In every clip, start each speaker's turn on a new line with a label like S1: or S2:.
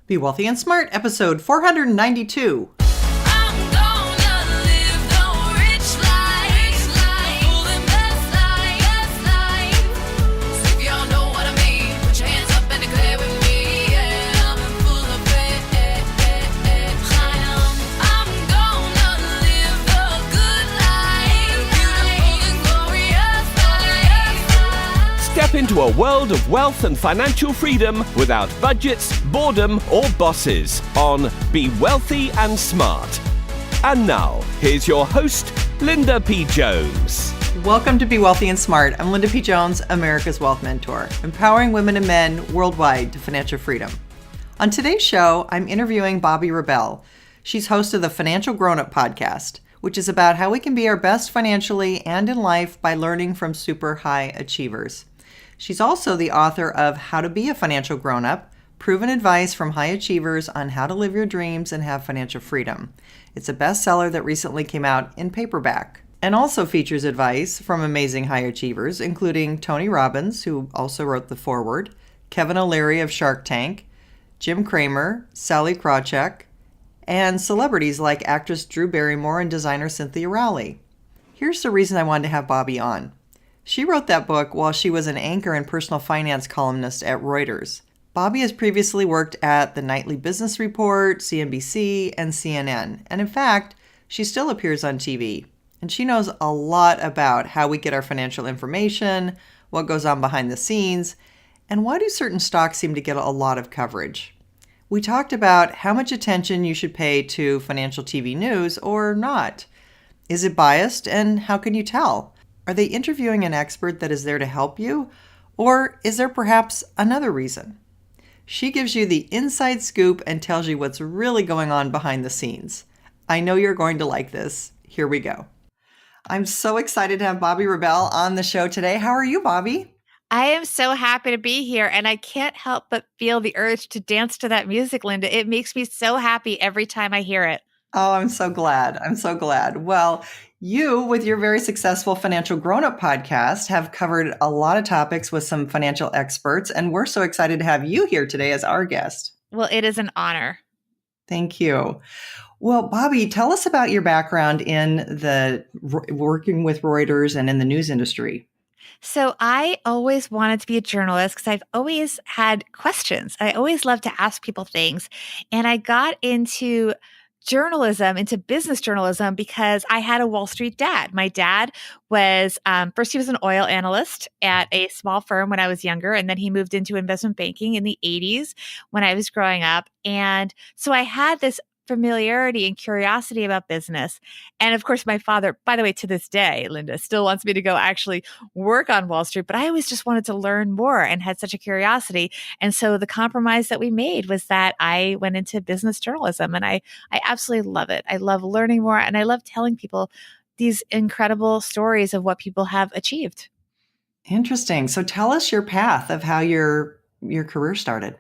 S1: Be Wealthy and Smart, episode 492.
S2: Step into a world of wealth and financial freedom without budgets, boredom, or bosses on Be Wealthy and Smart. And now, here's your host, Linda P. Jones.
S1: Welcome to Be Wealthy and Smart. I'm Linda P. Jones, America's Wealth Mentor, empowering women and men worldwide to financial freedom. On today's show, I'm interviewing Bobbi Rebell. She's host of the Financial Grownup podcast, which is about how we can be our best financially and in life by learning from super high achievers. She's also the author of How to Be a Financial Grownup, proven advice from high achievers on how to live your dreams and have financial freedom. It's a bestseller that recently came out in paperback and also features advice from amazing high achievers, including Tony Robbins, who also wrote the foreword, Kevin O'Leary of Shark Tank, Jim Cramer, Sally Krawcheck, and celebrities like actress Drew Barrymore and designer Cynthia Rowley. Here's the reason I wanted to have Bobbi on. She wrote that book while she was an anchor and personal finance columnist at Reuters. Bobbi has previously worked at the Nightly Business Report, CNBC, and CNN. And in fact, she still appears on TV. And she knows a lot about how we get our financial information, what goes on behind the scenes, and why do certain stocks seem to get a lot of coverage. We talked about how much attention you should pay to financial TV news or not. Is it biased, and how can you tell? Are they interviewing an expert that is there to help you? Or is there perhaps another reason? She gives you the inside scoop and tells you what's really going on behind the scenes. I know you're going to like this. Here we go. I'm so excited to have Bobbi Rebell on the show today. How are you, Bobbi?
S3: I am so happy to be here, and I can't help but feel the urge to dance to that music, Linda. It makes me so happy every time I hear it.
S1: Oh, I'm so glad. I'm so glad. Well, you, with your very successful Financial Grownup podcast, have covered a lot of topics with some financial experts, and we're so excited to have you here today as our guest.
S3: Well, it is an honor.
S1: Thank you. Well, Bobbi, tell us about your background in the working with Reuters and in the news industry.
S3: So I always wanted to be a journalist because I've always had questions. I always loved to ask people things, and I got into business journalism, because I had a Wall Street dad. My dad was, first he was an oil analyst at a small firm when I was younger, and then he moved into investment banking in the 80s when I was growing up. And so I had this familiarity and curiosity about business. And of course, my father, by the way, to this day, Linda, still wants me to go actually work on Wall Street, but I always just wanted to learn more and had such a curiosity. And so the compromise that we made was that I went into business journalism, and I absolutely love it. I love learning more, and I love telling people these incredible stories of what people have achieved.
S1: Interesting. So tell us your path of how your career started.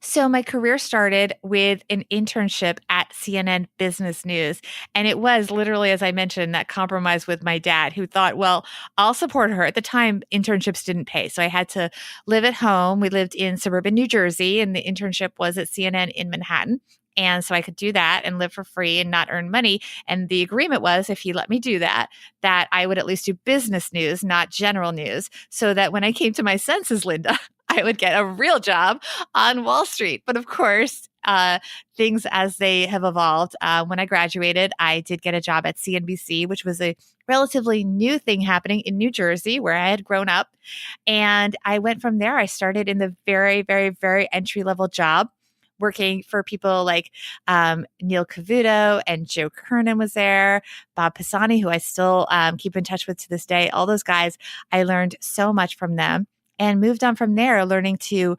S3: So my career started with an internship at CNN Business News. And it was literally, as I mentioned, that compromise with my dad, who thought, well, I'll support her. At the time, internships didn't pay. So I had to live at home. We lived in suburban New Jersey, and the internship was at CNN in Manhattan. And so I could do that and live for free and not earn money. And the agreement was, if he let me do that, that I would at least do business news, not general news, so that when I came to my senses, Linda, I would get a real job on Wall Street. But of course, things as they have evolved. When I graduated, I did get a job at CNBC, which was a relatively new thing happening in New Jersey, where I had grown up. And I went from there. I started in the very, very, very entry-level job, working for people like Neil Cavuto and Joe Kernan was there, Bob Pisani, who I still keep in touch with to this day. All those guys, I learned so much from them. And moved on from there, learning to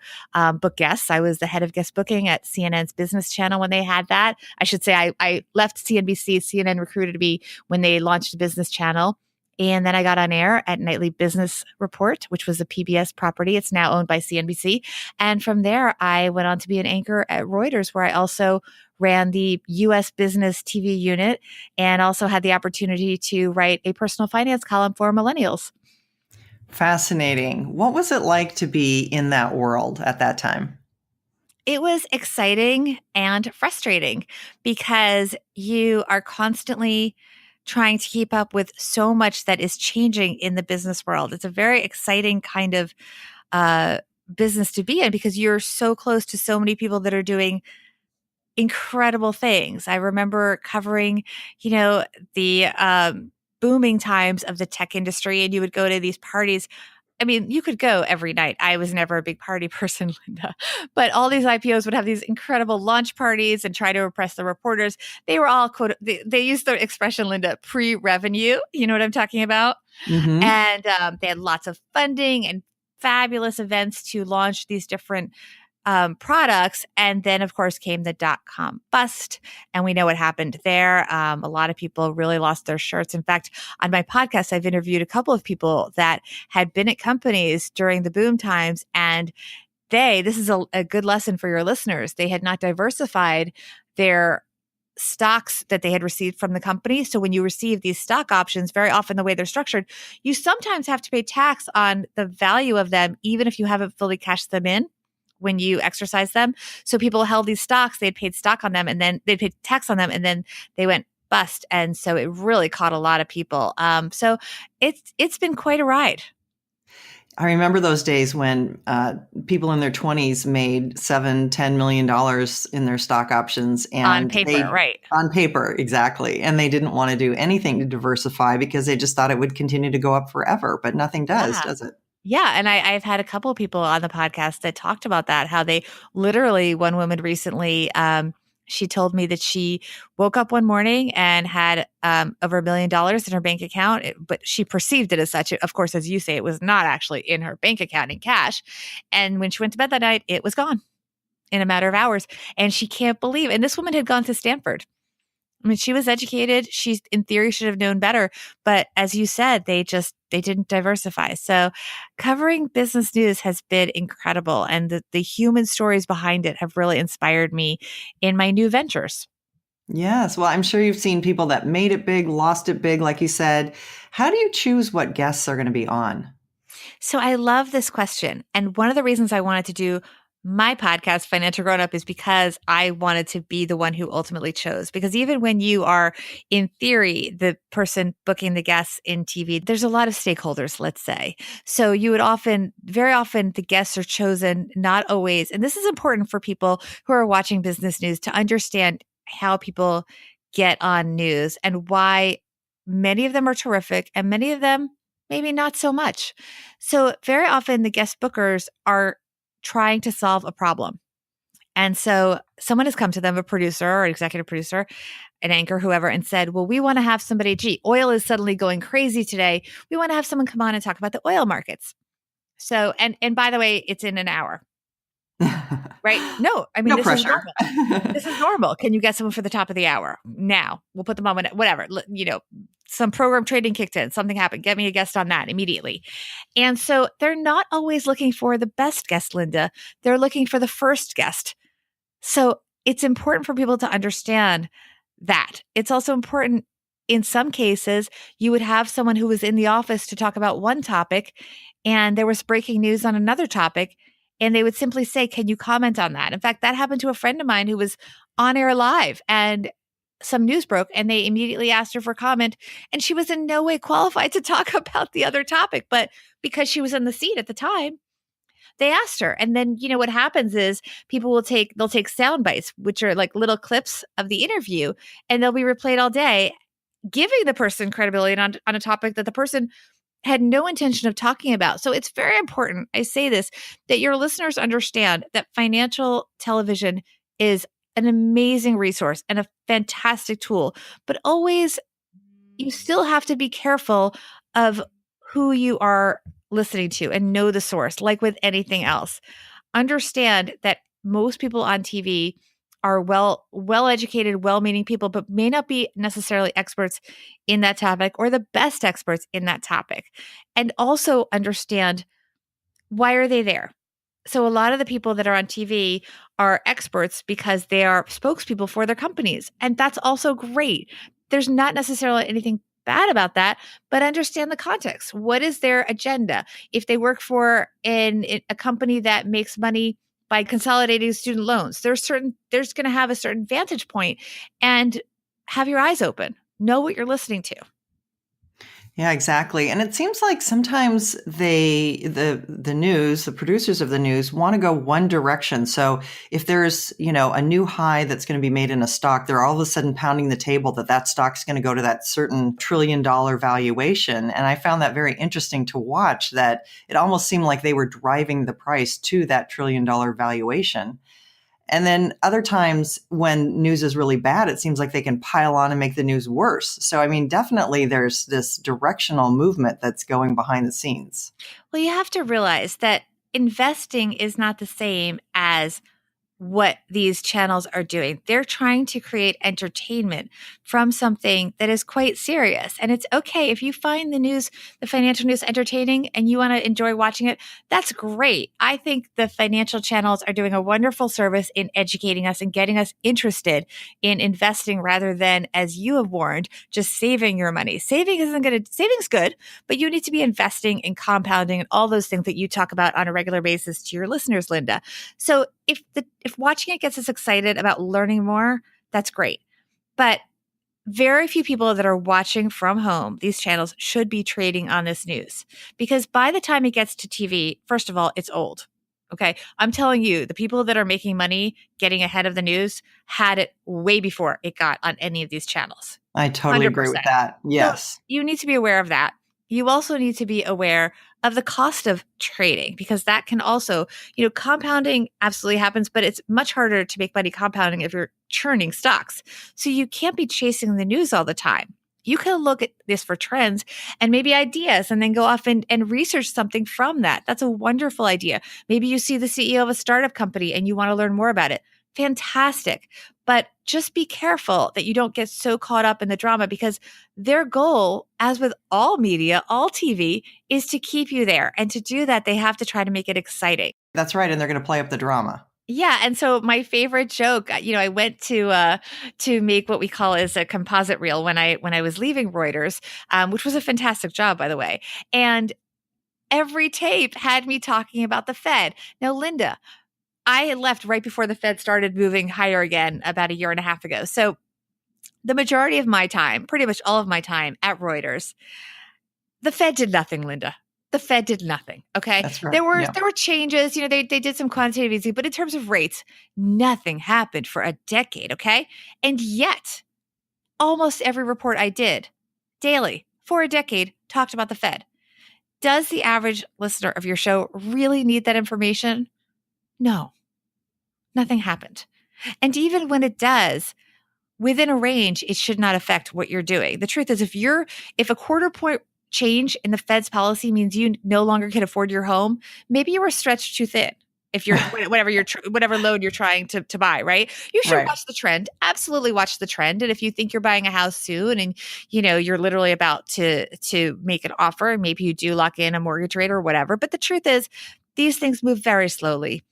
S3: book guests. I was the head of guest booking at CNN's business channel when they had that. I should say I left CNBC. CNN recruited me when they launched the business channel. And then I got on air at Nightly Business Report, which was a PBS property. It's now owned by CNBC. And from there, I went on to be an anchor at Reuters, where I also ran the U.S. business TV unit and also had the opportunity to write a personal finance column for millennials.
S1: Fascinating. What was it like to be in that world at that time?
S3: It was exciting and frustrating because you are constantly trying to keep up with so much that is changing in the business world. It's a very exciting kind of uh, business to be in because you're so close to so many people that are doing incredible things. I remember covering, the booming times of the tech industry, and you would go to these parties. I mean, you could go every night. I was never a big party person, Linda, but all these IPOs would have these incredible launch parties and try to impress the reporters. They were all they used the expression, Linda, pre-revenue. You know what I'm talking about?
S1: Mm-hmm.
S3: And they had lots of funding and fabulous events to launch these different products. And then, of course, came the dot-com bust. And we know what happened there. A lot of people really lost their shirts. In fact, on my podcast, I've interviewed a couple of people that had been at companies during the boom times. And this is a good lesson for your listeners. They had not diversified their stocks that they had received from the company. So when you receive these stock options, very often the way they're structured, you sometimes have to pay tax on the value of them, even if you haven't fully cashed them in when you exercise them. So people held these stocks, they'd paid stock on them, and then they'd paid tax on them, and then they went bust. And so it really caught a lot of people. So it's been quite a ride.
S1: I remember those days when people in their 20s made $7-10 million in their stock options. And
S3: On paper, right.
S1: On paper, exactly. And they didn't want to do anything to diversify because they just thought it would continue to go up forever. But nothing does it?
S3: Yeah. And I've had a couple of people on the podcast that talked about that, how they literally, one woman recently, she told me that she woke up one morning and had over $1 million in her bank account, but she perceived it as such. Of course, as you say, it was not actually in her bank account in cash. And when she went to bed that night, it was gone in a matter of hours. And she can't believe, and this woman had gone to Stanford. I mean, she was educated. She, in theory, should have known better. But as you said, they didn't diversify. So covering business news has been incredible. And the human stories behind it have really inspired me in my new ventures.
S1: Yes. Well, I'm sure you've seen people that made it big, lost it big, like you said. How do you choose what guests are going to be on?
S3: So I love this question. And one of the reasons I wanted to do my podcast, Financial Grownup, is because I wanted to be the one who ultimately chose. Because even when you are, in theory, the person booking the guests in TV, there's a lot of stakeholders, let's say. So you would very often, the guests are chosen, not always. And this is important for people who are watching business news to understand how people get on news and why many of them are terrific and many of them maybe not so much. So very often the guest bookers are trying to solve a problem. And so someone has come to them, a producer or an executive producer, an anchor, whoever, and said, well, we want to have somebody, oil is suddenly going crazy today. We want to have someone come on and talk about the oil markets. So, and by the way, it's in an hour. Right? No, I mean,
S1: no pressure.
S3: This is normal. Can you get someone for the top of the hour? Now we'll put them on whatever, some program trading kicked in, something happened. Get me a guest on that immediately. And so they're not always looking for the best guest, Linda. They're looking for the first guest. So it's important for people to understand that. It's also important in some cases, you would have someone who was in the office to talk about one topic and there was breaking news on another topic. And they would simply say, can you comment on that? In fact, that happened to a friend of mine who was on air live and some news broke and they immediately asked her for comment. And she was in no way qualified to talk about the other topic. But because she was in the seat at the time, they asked her. And then, what happens is people they'll take sound bites, which are like little clips of the interview, and they'll be replayed all day, giving the person credibility on a topic that the person had no intention of talking about. So it's very important, I say this, that your listeners understand that financial television is an amazing resource and a fantastic tool, but always you still have to be careful of who you are listening to and know the source, like with anything else. Understand that most people on TV are well-educated, well-meaning people, but may not be necessarily experts in that topic or the best experts in that topic. And also understand, why are they there? So a lot of the people that are on TV are experts because they are spokespeople for their companies. And that's also great. There's not necessarily anything bad about that, but understand the context. What is their agenda? If they work for a company that makes money by consolidating student loans. There's going to have a certain vantage point, and have your eyes open. Know what you're listening to.
S1: Yeah, exactly. And it seems like sometimes the news, the producers of the news want to go one direction. So if there's, a new high that's going to be made in a stock, they're all of a sudden pounding the table that stock's going to go to that certain $1 trillion valuation. And I found that very interesting to watch, that it almost seemed like they were driving the price to that $1 trillion valuation. And then other times when news is really bad, it seems like they can pile on and make the news worse. So, I mean, definitely there's this directional movement that's going behind the scenes.
S3: Well, you have to realize that investing is not the same as what these channels are doing. They're trying to create entertainment from something that is quite serious. And it's okay if you find the financial news entertaining and you want to enjoy watching it, that's great. I think the financial channels are doing a wonderful service in educating us and getting us interested in investing rather than, as you have warned, just saving your money. Saving's good, but you need to be investing and compounding and all those things that you talk about on a regular basis to your listeners, Linda. So if watching it gets us excited about learning more, that's great. But very few people that are watching from home, these channels, should be trading on this news, because by the time it gets to TV, first of all, it's old. Okay. I'm telling you, the people that are making money getting ahead of the news had it way before it got on any of these channels.
S1: I totally
S3: 100%.
S1: agree with that. Yes.
S3: So you need to be aware of that. You also need to be aware of the cost of trading, because that can also, compounding absolutely happens, but it's much harder to make money compounding if you're churning stocks. So you can't be chasing the news all the time. You can look at this for trends and maybe ideas, and then go off and research something from that. That's a wonderful idea. Maybe you see the CEO of a startup company and you want to learn more about it. Fantastic. But just be careful that you don't get so caught up in the drama, because their goal, as with all media, all TV, is to keep you there. And to do that, they have to try to make it exciting.
S1: That's right. And they're going to play up the drama.
S3: Yeah. And so my favorite joke, I went to make what we call as a composite reel when I was leaving Reuters, which was a fantastic job, by the way. And every tape had me talking about the Fed. Now, Linda, I had left right before the Fed started moving higher again about 1.5 years ago. So the majority of my time, pretty much all of my time at Reuters, the Fed did nothing, Linda. The Fed did nothing. Okay.
S1: That's right.
S3: There were changes, they did some quantitative easing, but in terms of rates, nothing happened for a decade. Okay. And yet almost every report I did daily for a decade talked about the Fed. Does the average listener of your show really need that information? No. Nothing happened. And even when it does, within a range, it should not affect what you're doing. The truth is, if a 1/4 point change in the Fed's policy means you no longer can afford your home, maybe you were stretched too thin. If you're whatever loan you're trying to buy, right? You should watch the trend. Absolutely watch the trend. And if you think you're buying a house soon and you're literally about to make an offer, and maybe you do lock in a mortgage rate or whatever. But the truth is, these things move very slowly.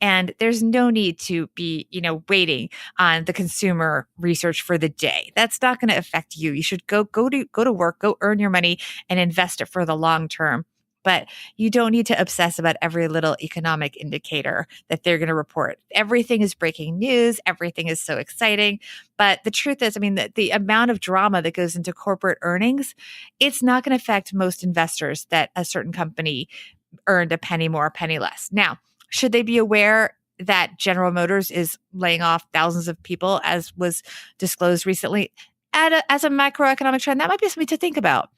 S3: And there's no need to be, waiting on the consumer research for the day. That's not going to affect you. You should go to work, go earn your money and invest it for the long term. But you don't need to obsess about every little economic indicator that they're going to report. Everything is breaking news. Everything is so exciting. But the truth is, the amount of drama that goes into corporate earnings, it's not going to affect most investors that a certain company earned a penny more, a penny less. Now, should they be aware that General Motors is laying off thousands of people, as was disclosed recently? As a macroeconomic trend, that might be something to think about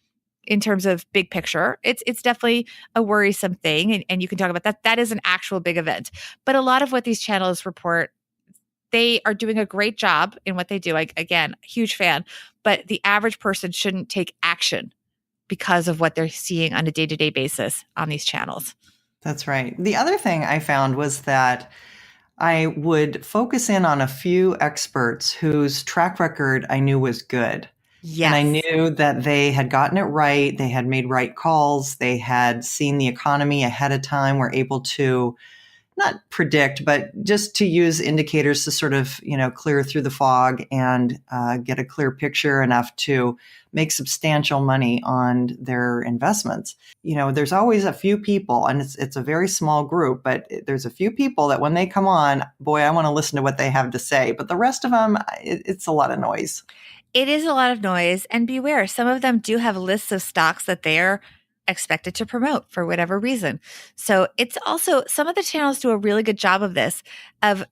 S3: in terms of big picture. It's definitely a worrisome thing, and you can talk about that. That is an actual big event. But a lot of what these channels report, they are doing a great job in what they do. Again, huge fan. But the average person shouldn't take action because of what they're seeing on a day-to-day basis on these channels.
S1: That's right. The other thing I found was that I would focus in on a few experts whose track record I knew was good.
S3: Yes.
S1: And I knew that they had gotten it right. They had made right calls. They had seen the economy ahead of time, were able to not predict, but just to use indicators to sort of, clear through the fog and get a clear picture enough to make substantial money on their investments. There's always a few people, and it's a very small group, but there's a few people that when they come on, boy, I want to listen to what they have to say. But the rest of them, it's a lot of noise.
S3: It is a lot of noise, and beware, some of them do have lists of stocks that they're expected to promote for whatever reason. So it's also, some of the channels do a really good job of this, of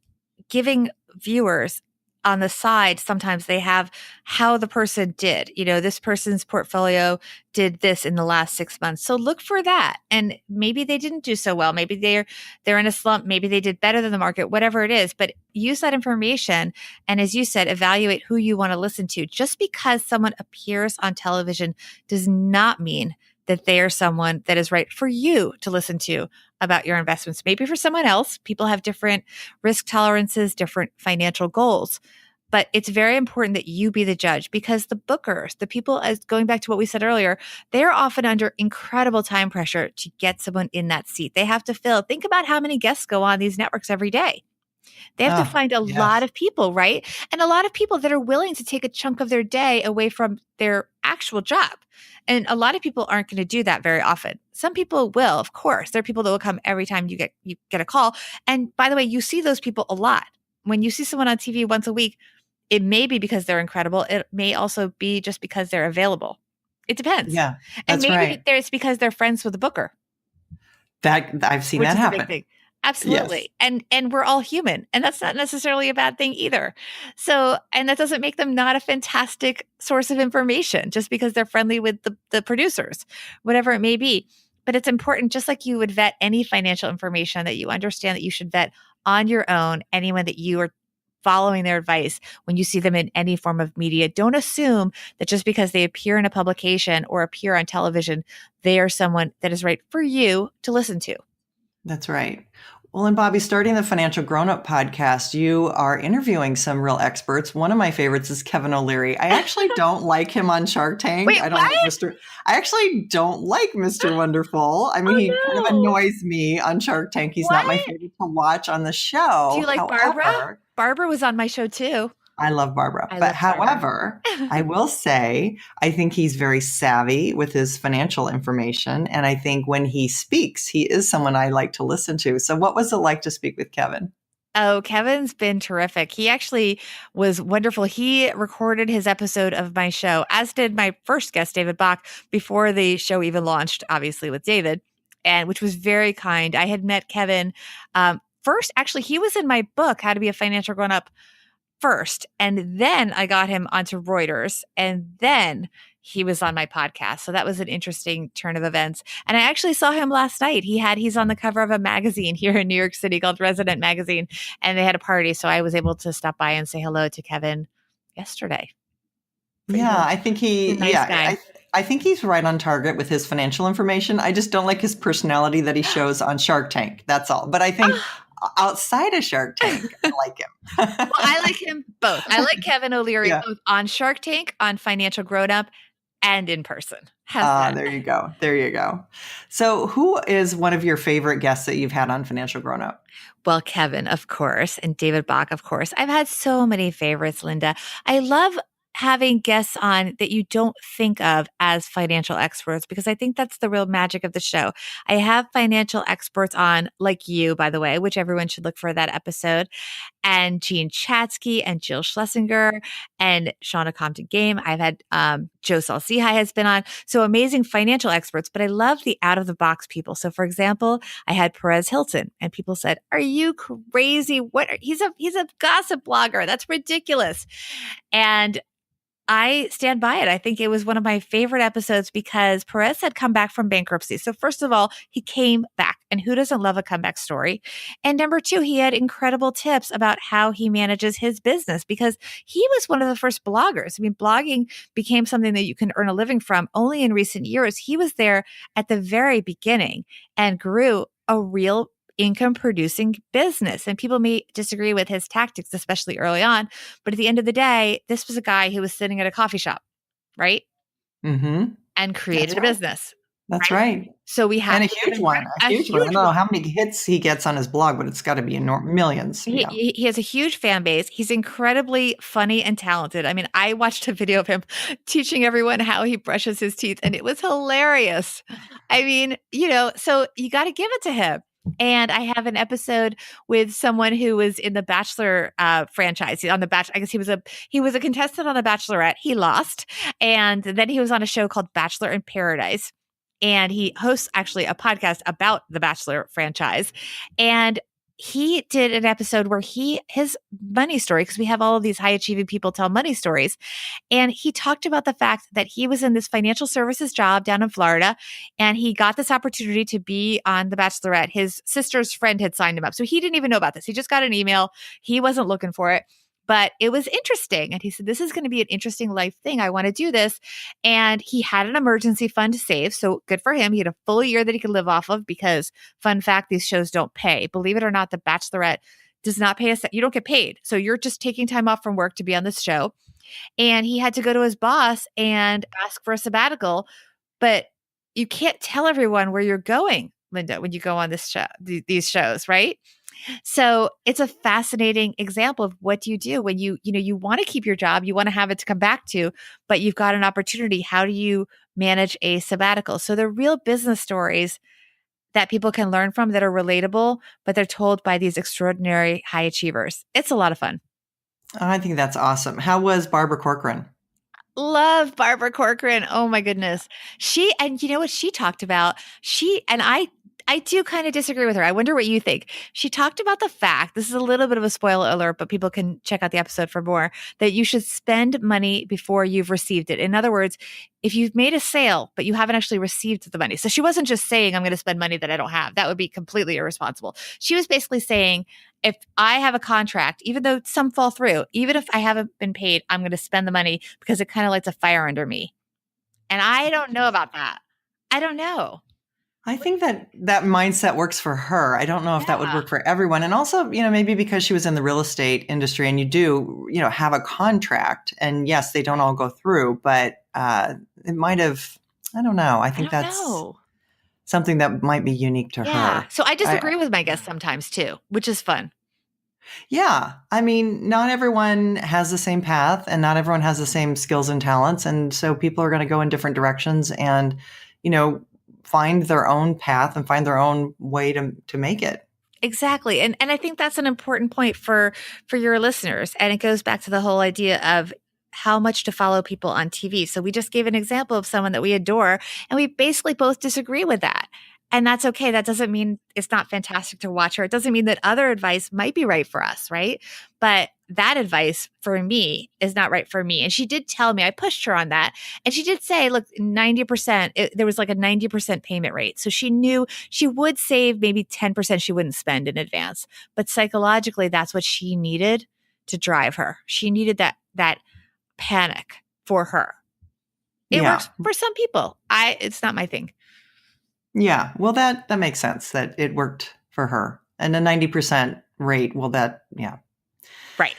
S3: giving viewers on the side. Sometimes they have how the person did, this person's portfolio did this in the last 6 months. So look for that. And maybe they didn't do so well. Maybe they're in a slump. Maybe they did better than the market, whatever it is, but use that information. And as you said, evaluate who you want to listen to. Just because someone appears on television does not mean that they are someone that is right for you to listen to about your investments. Maybe for someone else, people have different risk tolerances, different financial goals. But it's very important that you be the judge, because the bookers, the people, as going back to what we said earlier, they're often under incredible time pressure to get someone in that seat. They have to fill. Think about how many guests go on these networks every day. They have to find a lot of people, right? And a lot of people that are willing to take a chunk of their day away from their actual job. And a lot of people aren't going to do that very often. Some people will, of course. There are people that will come every time you get a call. And by the way, you see those people a lot. When you see someone on TV once a week, it may be because they're incredible. It may also be just because they're available. It depends.
S1: Yeah,
S3: and
S1: that's
S3: maybe
S1: right.
S3: It's because they're friends with the booker.
S1: That I've seen
S3: Which
S1: that
S3: is
S1: happen.
S3: a big thing. Absolutely.
S1: Yes.
S3: And we're all human, and that's not necessarily a bad thing either. So, and that doesn't make them not a fantastic source of information just because they're friendly with the producers, whatever it may be. But it's important, just like you would vet any financial information, that you understand that you should vet on your own anyone that you are following their advice when you see them in any form of media. Don't assume that just because they appear in a publication or appear on television, they are someone that is right for you to listen to.
S1: That's right. Well, and Bobbi, starting the Financial Grownup podcast, you are interviewing some real experts. One of my favorites is Kevin O'Leary. I actually don't like him on Shark Tank.
S3: Wait,
S1: I actually don't like Mr. Wonderful. I mean, he kind of annoys me on Shark Tank. He's not my favorite to watch on the show.
S3: Do you like
S1: However,
S3: Barbara? Barbara was on my show too.
S1: I love Barbara. However, I will say, I think he's very savvy with his financial information. And I think when he speaks, he is someone I like to listen to. So what was it like to speak with Kevin?
S3: Oh, Kevin's been terrific. He actually was wonderful. He recorded his episode of my show, as did my first guest, David Bach, before the show even launched, obviously with David, and which was very kind. I had met Kevin first. Actually, he was in my book, How to Be a Financial Grownup, first. And then I got him onto Reuters, and then he was on my podcast. So that was an interesting turn of events. And I actually saw him last night. He's on the cover of a magazine here in New York City called Resident Magazine, and they had a party. So I was able to stop by and say hello to Kevin yesterday.
S1: I think
S3: he's a nice guy.
S1: I think he's right on target with his financial information. I just don't like his personality that he shows on Shark Tank. That's all. But I think outside of Shark Tank, I like him.
S3: Well, I like him both. I like Kevin O'Leary both on Shark Tank, on Financial Grownup, and in person.
S1: There you go. There you go. So who is one of your favorite guests that you've had on Financial Grownup?
S3: Well, Kevin, of course, and David Bach, of course. I've had so many favorites, Linda. I love having guests on that you don't think of as financial experts, because I think that's the real magic of the show. I have financial experts on, like you, by the way, which everyone should look for that episode, and Jean Chatzky and Jill Schlesinger and Shauna Compton Game. I've had Joe Salcihi has been on. So amazing financial experts, but I love the out of the box people. So for example, I had Perez Hilton, and people said, "Are you crazy? He's a gossip blogger. That's ridiculous." And I stand by it. I think it was one of my favorite episodes because Perez had come back from bankruptcy. So first of all, he came back, and who doesn't love a comeback story? And number two, he had incredible tips about how he manages his business, because he was one of the first bloggers. I mean, blogging became something that you can earn a living from only in recent years. He was there at the very beginning and grew a real income producing business. And people may disagree with his tactics, especially early on. But at the end of the day, this was a guy who was sitting at a coffee shop, right?
S1: Mm-hmm.
S3: And created a business.
S1: That's right.
S3: So we have
S1: And a huge one, a
S3: a
S1: huge one. I
S3: huge
S1: don't know
S3: one.
S1: how many hits he gets on his blog, but it's got to be millions.
S3: He,
S1: Yeah.
S3: he he has a huge fan base. He's incredibly funny and talented. I mean, I watched a video of him teaching everyone how he brushes his teeth, and it was hilarious. I mean, so you got to give it to him. And I have an episode with someone who was in the Bachelor franchise. On the Bachelor, I guess he was a contestant on the Bachelorette. He lost, and then he was on a show called Bachelor in Paradise. And he hosts actually a podcast about the Bachelor franchise. And he did an episode where his money story, because we have all of these high achieving people tell money stories. And he talked about the fact that he was in this financial services job down in Florida, and he got this opportunity to be on The Bachelorette. His sister's friend had signed him up. So he didn't even know about this. He just got an email. He wasn't looking for it, but it was interesting. And he said, this is going to be an interesting life thing. I want to do this. And he had an emergency fund to save. So good for him. He had a full year that he could live off of because, fun fact, these shows don't pay. Believe it or not, The Bachelorette does not pay us. You don't get paid. So you're just taking time off from work to be on this show. And he had to go to his boss and ask for a sabbatical. But you can't tell everyone where you're going, Linda, when you go on this show, these shows, right? So it's a fascinating example of what do you do when you want to keep your job, you want to have it to come back to, but you've got an opportunity. How do you manage a sabbatical? So they're real business stories that people can learn from that are relatable, but they're told by these extraordinary high achievers. It's a lot of fun.
S1: I think that's awesome. How was Barbara Corcoran?
S3: Love Barbara Corcoran. Oh my goodness. And you know what she talked about? I do kind of disagree with her. I wonder what you think. She talked about the fact, this is a little bit of a spoiler alert, but people can check out the episode for more, that you should spend money before you've received it. In other words, if you've made a sale, but you haven't actually received the money. So she wasn't just saying, I'm going to spend money that I don't have. That would be completely irresponsible. She was basically saying, if I have a contract, even though some fall through, even if I haven't been paid, I'm going to spend the money because it kind of lights a fire under me. And I don't know about that. I don't know.
S1: I think that mindset works for her. I don't know if that would work for everyone. And also, maybe because she was in the real estate industry and you do, have a contract, and yes, they don't all go through, but it might have, I don't know. I think that's something that might be unique to her.
S3: So I disagree with my guests sometimes too, which is fun.
S1: Yeah. I mean, not everyone has the same path and not everyone has the same skills and talents. And so people are going to go in different directions and, find their own path and find their own way to make it.
S3: Exactly. And I think that's an important point for your listeners. And it goes back to the whole idea of how much to follow people on TV. So we just gave an example of someone that we adore, and we basically both disagree with that. And that's okay. That doesn't mean it's not fantastic to watch her. It doesn't mean that other advice might be right for us, right? But that advice for me is not right for me. And she did tell me, I pushed her on that. And she did say, look, 90%, there was like a 90% payment rate. So she knew she would save maybe 10% she wouldn't spend in advance. But psychologically, that's what she needed to drive her. She needed that panic for her. It works for some people. It's not my thing.
S1: Yeah. Well, that makes sense that it worked for her. And a 90% rate, yeah.
S3: Right.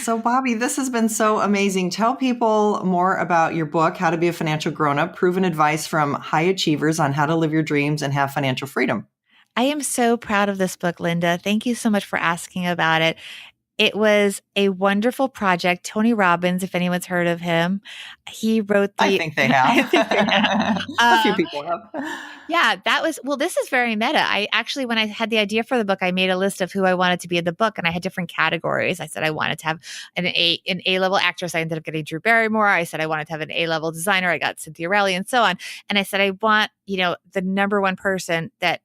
S1: So, Bobbi, this has been so amazing. Tell people more about your book, How to Be a Financial Grownup, proven advice from high achievers on how to live your dreams and have financial freedom.
S3: I am so proud of this book, Linda. Thank you so much for asking about it. It was a wonderful project. Tony Robbins, if anyone's heard of him, he wrote
S1: I think they have. A few people have.
S3: Yeah, this is very meta. I actually, when I had the idea for the book, I made a list of who I wanted to be in the book, and I had different categories. I said I wanted to have an A-level actress. I ended up getting Drew Barrymore. I said I wanted to have an A-level designer. I got Cynthia Rowley and so on. And I said, I want, the number one person that,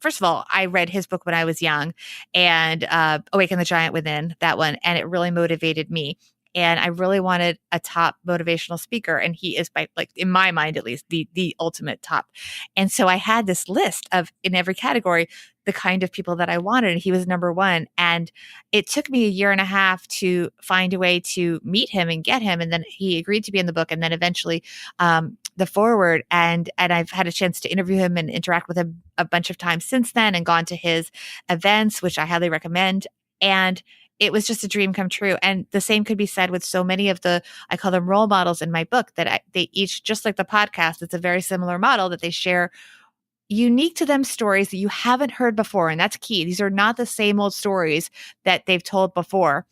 S3: first of all, I read his book when I was young, and Awaken the Giant Within, that one, and it really motivated me. And I really wanted a top motivational speaker, and he is, in my mind at least, the ultimate top. And so I had this list of, in every category, the kind of people that I wanted, and he was number one. And it took me a year and a half to find a way to meet him and get him, and then he agreed to be in the book, and then eventually the forward. And I've had a chance to interview him and interact with him a bunch of times since then, and gone to his events, which I highly recommend. And it was just a dream come true. And the same could be said with so many of I call them role models in my book, that they each, just like the podcast, it's a very similar model that they share unique to them stories that you haven't heard before. And that's key. These are not the same old stories that they've told before.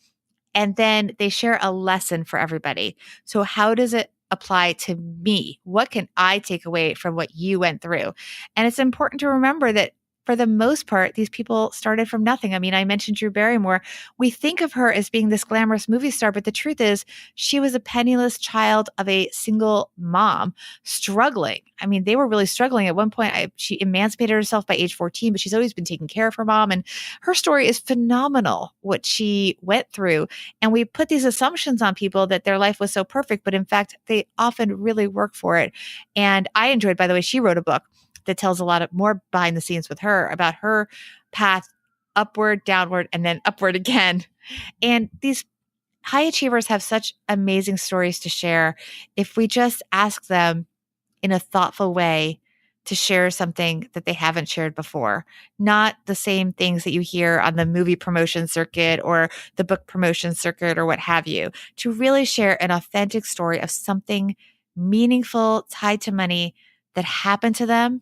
S3: And then they share a lesson for everybody. So how does it apply to me? What can I take away from what you went through? And it's important to remember that for the most part, these people started from nothing. I mean, I mentioned Drew Barrymore. We think of her as being this glamorous movie star, but the truth is she was a penniless child of a single mom struggling. I mean, they were really struggling. At one point, she emancipated herself by age 14, but she's always been taking care of her mom. And her story is phenomenal, what she went through. And we put these assumptions on people that their life was so perfect, but in fact, they often really work for it. And I enjoyed, by the way, she wrote a book that tells a lot of more behind the scenes with her about her path upward, downward, and then upward again. And these high achievers have such amazing stories to share if we just ask them in a thoughtful way to share something that they haven't shared before, not the same things that you hear on the movie promotion circuit or the book promotion circuit or what have you, to really share an authentic story of something meaningful tied to money that happened to them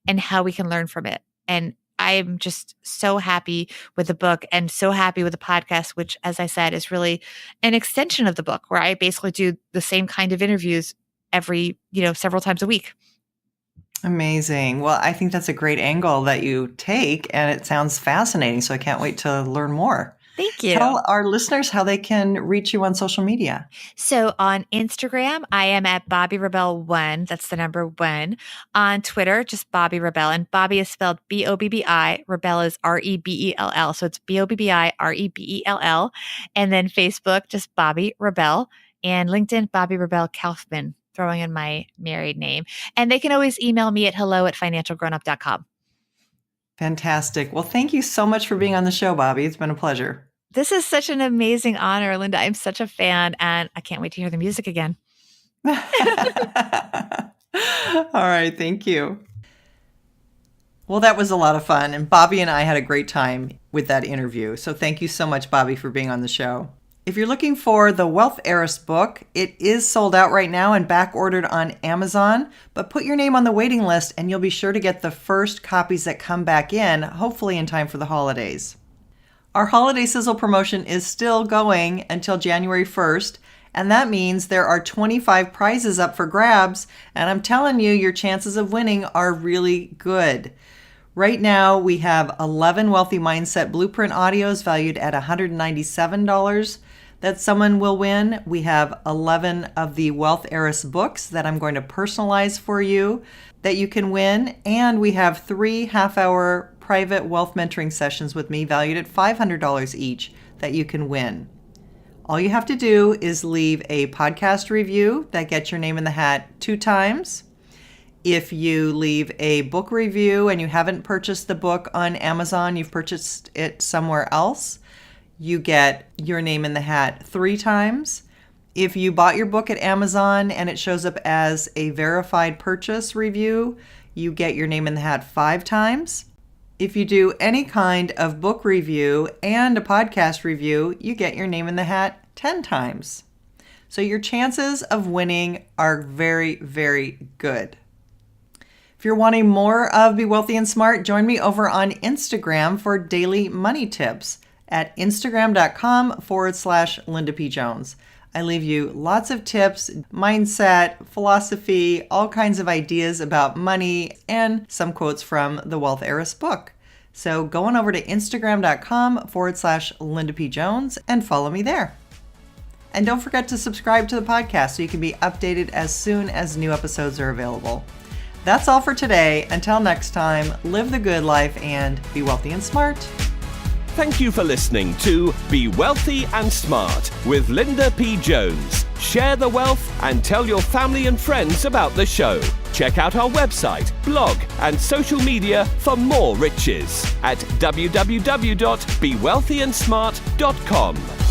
S3: and how we can learn from it. And I'm just so happy with the book and so happy with the podcast, which, as I said, is really an extension of the book, where I basically do the same kind of interviews several times a week.
S1: Amazing. Well, I think that's a great angle that you take, and it sounds fascinating. So I can't wait to learn more.
S3: Thank you.
S1: Tell our listeners how they can reach you on social media.
S3: So on Instagram, I am at Bobbi Rebell 1. That's the number 1. On Twitter, just Bobbi Rebell. And Bobbi is spelled Bobbi. Rebell is Rebell. So it's Bobbi Rebell. And then Facebook, just Bobbi Rebell. And LinkedIn, Bobbi Rebell Kaufman, throwing in my married name. And they can always email me at hello@financialgrownup.com.
S1: Fantastic. Well, thank you so much for being on the show, Bobbi. It's been a pleasure.
S3: This is such an amazing honor, Linda. I'm such a fan, and I can't wait to hear the music again.
S1: All right. Thank you. Well, that was a lot of fun. And Bobbi and I had a great time with that interview. So thank you so much, Bobbi, for being on the show. If you're looking for the Wealth Heiress book, it is sold out right now and back ordered on Amazon, but put your name on the waiting list and you'll be sure to get the first copies that come back in, hopefully in time for the holidays. Our Holiday Sizzle promotion is still going until January 1st, and that means there are 25 prizes up for grabs, and I'm telling you, your chances of winning are really good. Right now, we have 11 Wealthy Mindset Blueprint audios valued at $197 that someone will win. We have 11 of the Wealth Heiress books that I'm going to personalize for you that you can win. And we have 3 half-hour private wealth mentoring sessions with me valued at $500 each that you can win. All you have to do is leave a podcast review that gets your name in the hat 2 times. If you leave a book review and you haven't purchased the book on Amazon, you've purchased it somewhere else, you get your name in the hat 3 times. If you bought your book at Amazon and it shows up as a verified purchase review, you get your name in the hat 5 times. If you do any kind of book review and a podcast review, you get your name in the hat 10 times. So your chances of winning are very, very good. If you're wanting more of Be Wealthy and Smart, join me over on Instagram for daily money tips at instagram.com/Linda P. Jones. I leave you lots of tips, mindset, philosophy, all kinds of ideas about money, and some quotes from the Wealth Heiress book. So go on over to instagram.com/Linda P. Jones and follow me there. And don't forget to subscribe to the podcast so you can be updated as soon as new episodes are available. That's all for today. Until next time, live the good life and be wealthy and smart.
S2: Thank you for listening to Be Wealthy and Smart with Linda P. Jones. Share the wealth and tell your family and friends about the show. Check out our website, blog, and social media for more riches at www.bewealthyandsmart.com.